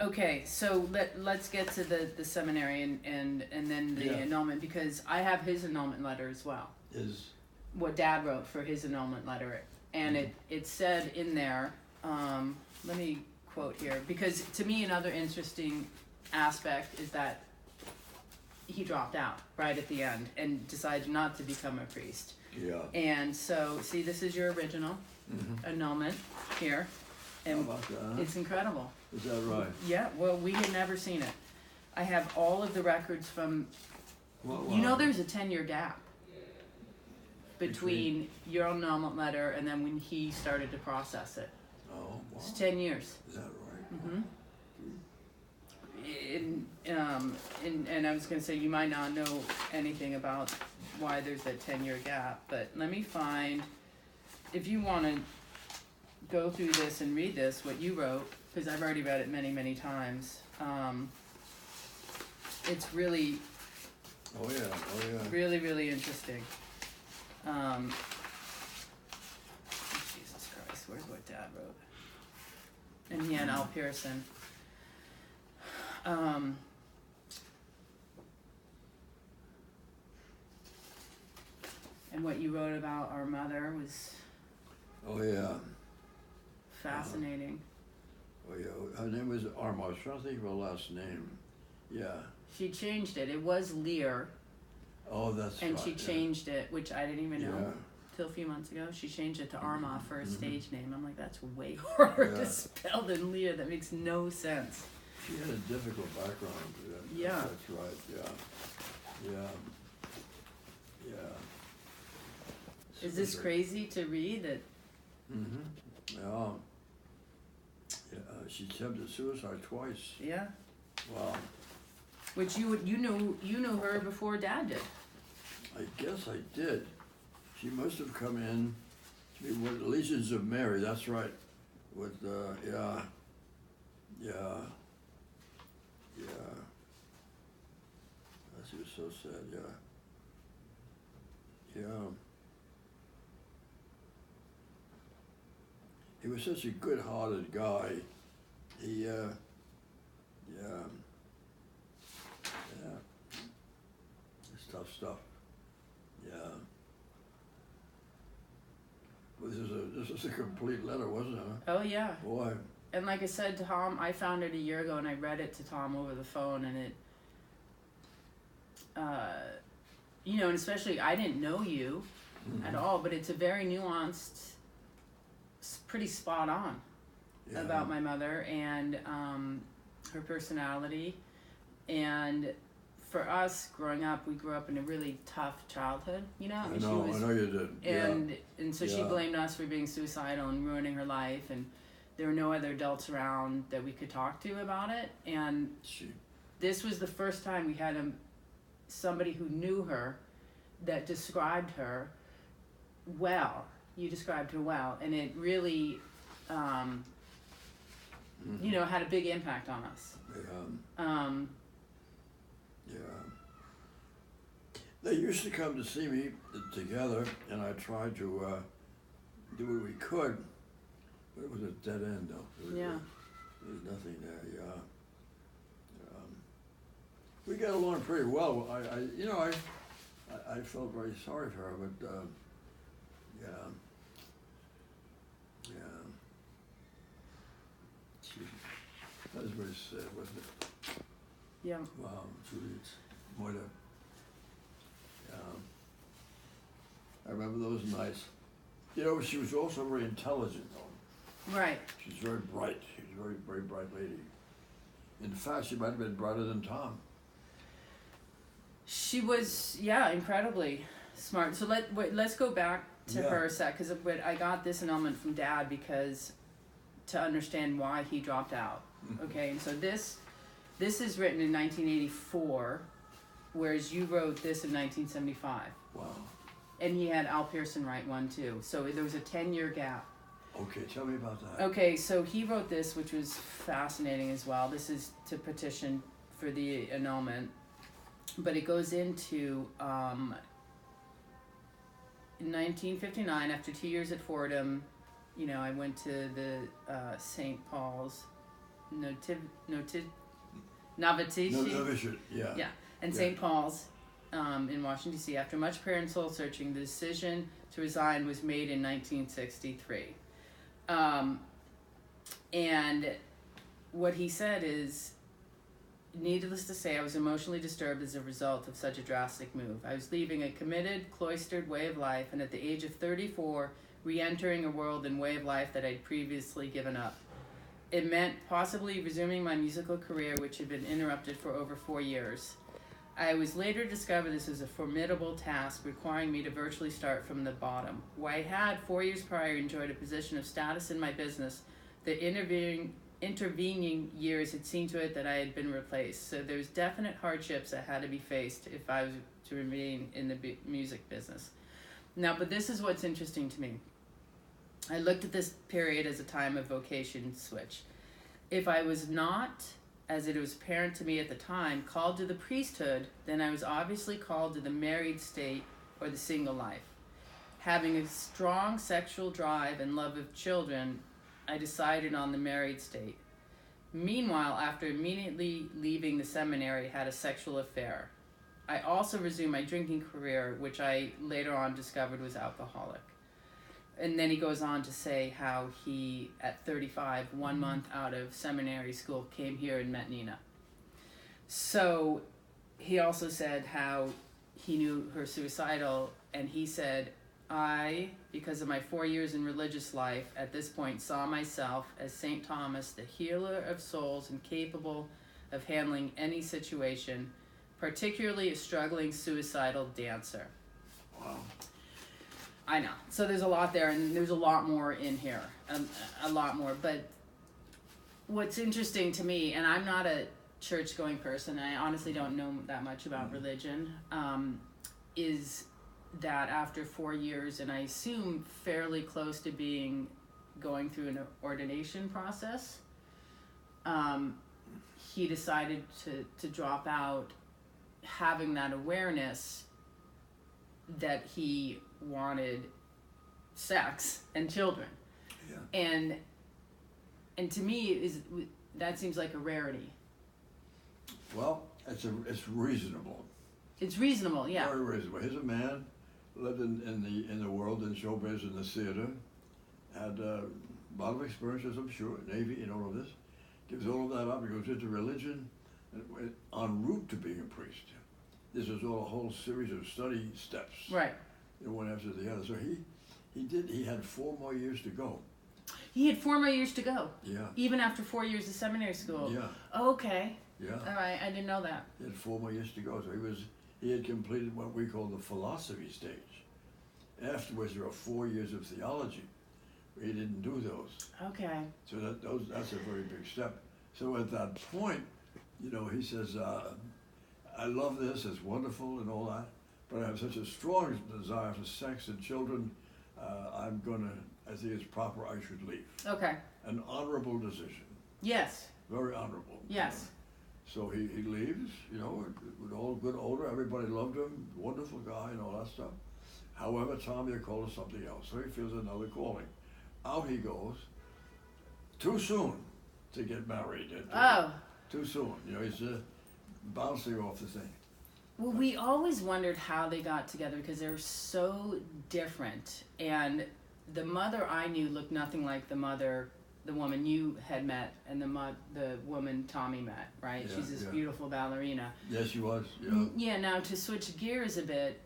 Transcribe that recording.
Okay, so let's get to the seminary and then the annulment, because I have his annulment letter as well. What Dad wrote for his annulment letter, and it said in there, let me quote here, because to me another interesting aspect is that he dropped out right at the end and decided not to become a priest. Yeah. And so, see, this is your original annulment here. And how about that? It's incredible. Is that right? Yeah, well, we had never seen it. I have all of the records from, Wow. you know, there's a 10-year gap between your annulment letter and then when he started to process it. Oh, wow. It's 10 years. Is that right? Mm-hmm. And I was going to say, you might not know anything about why there's that 10-year gap, but let me find, if you want to go through this and read this, what you wrote, because I've already read it many, many times. It's really, really, really interesting. Jesus Christ, where's what Dad wrote? And he had Al Pearson. And what you wrote about our mother was fascinating. Her name was Arma. I was trying to think of her last name. Yeah. She changed it. It was Lear. Oh, that's and right. And she changed it, which I didn't even know till a few months ago. She changed it to Arma for a stage name. I'm like, that's way harder to spell than Lear. That makes no sense. She had a difficult background. Yeah. That's right. Yeah. Is this crazy to read that? Yeah. She attempted suicide twice. Yeah. Wow. Which you knew her before Dad did. I guess I did. She must have come in to be with Legions of Mary. That's right. With yeah. She was so sad. Yeah. He was such a good-hearted guy. He, it's tough stuff. Yeah. Well, this was a complete letter, wasn't it? Oh yeah. Boy. And like I said to Tom, I found it a year ago and I read it to Tom over the phone, and it, and especially I didn't know you at all, but it's a very nuanced, pretty spot on about my mother and her personality. And for us growing up, we grew up in a really tough childhood, I know you did. And so she blamed us for being suicidal and ruining her life, and there were no other adults around that we could talk to about it. And this was the first time we had somebody who knew her that described her well. You described her well, and it really, had a big impact on us. They used to come to see me together, and I tried to do what we could, but it was a dead end, though. There was nothing there. We got along pretty well. I felt very sorry for her, but that was very sad, wasn't it? Yeah. Wow, Juliet, Moira. I remember those nights. She was also very intelligent, though. Right. She's very bright. She's a very, very bright lady. In fact, she might have been brighter than Tom. She was, incredibly smart. So let's go back to her a sec, because I got this annulment from Dad because to understand why he dropped out. Okay, and so this is written in 1984, whereas you wrote this in 1975. Wow. And he had Al Pearson write one too. So there was a 10-year gap. Okay, tell me about that. Okay, so he wrote this, which was fascinating as well. This is to petition for the annulment. But it goes into in 1959, after 2 years at Fordham, I went to the St. Paul's Novitiate, yeah. Yeah, and St. Paul's in Washington, D.C. After much prayer and soul searching, the decision to resign was made in 1963. And what he said is, needless to say, I was emotionally disturbed as a result of such a drastic move. I was leaving a committed, cloistered way of life, and at the age of 34, re-entering a world and way of life that I'd previously given up. It meant possibly resuming my musical career, which had been interrupted for over 4 years. I was later to discover this was a formidable task, requiring me to virtually start from the bottom. Where I had 4 years prior enjoyed a position of status in my business, the intervening years had seen to it that I had been replaced. So there's definite hardships that had to be faced if I was to remain in the music business. Now, but this is what's interesting to me. I looked at this period as a time of vocation switch. If I was not, as it was apparent to me at the time, called to the priesthood, then I was obviously called to the married state or the single life. Having a strong sexual drive and love of children, I decided on the married state. Meanwhile, after immediately leaving the seminary, had a sexual affair. I also resumed my drinking career, which I later on discovered was alcoholic. And then he goes on to say how he, at 35, 1 month out of seminary school, came here and met Nina. So he also said how he knew her suicidal, and he said, I, because of my 4 years in religious life, at this point saw myself as St. Thomas, the healer of souls and capable of handling any situation, particularly a struggling suicidal dancer. Wow. I know. So there's a lot there, and there's a lot more in here, a lot more. But what's interesting to me, and I'm not a church-going person, I honestly don't know that much about religion, is that after 4 years, and I assume fairly close to going through an ordination process, he decided to drop out, having that awareness that he wanted sex and children. Yeah. And to me, that seems like a rarity. Well, it's reasonable. It's reasonable, yeah. Very reasonable. Here's a man lived in the world, in showbiz, in the theater, had a lot of experiences, I'm sure, Navy and all of this. Gives all of that up. He goes into religion, en route to being a priest. This is all a whole series of study steps. Right. One after the other. So he had 4 more years to go. He had 4 more years to go? Yeah. Even after 4 years of seminary school? Yeah. Oh, okay. Yeah. All right, I didn't know that. He had 4 more years to go. So he had completed what we call the philosophy stage. Afterwards, there are 4 years of theology. He didn't do those. Okay. So that's a very big step. So at that point, he says, I love this, it's wonderful and all that, but I have such a strong desire for sex and children, I think it's proper I should leave. Okay. An honorable decision. Yes. Very honorable. Yes. So he leaves, with all good odor, everybody loved him, wonderful guy and all that stuff. However, Tommy had called us something else, so he feels another calling. Out he goes, too soon to get married. Too soon, he's bouncing off the thing. Well, we always wondered how they got together because they're so different. And the mother I knew looked nothing like the woman you had met, and the woman Tommy met, right? Yeah, she's this beautiful ballerina. Yes, she was, yeah. Yeah, now to switch gears a bit,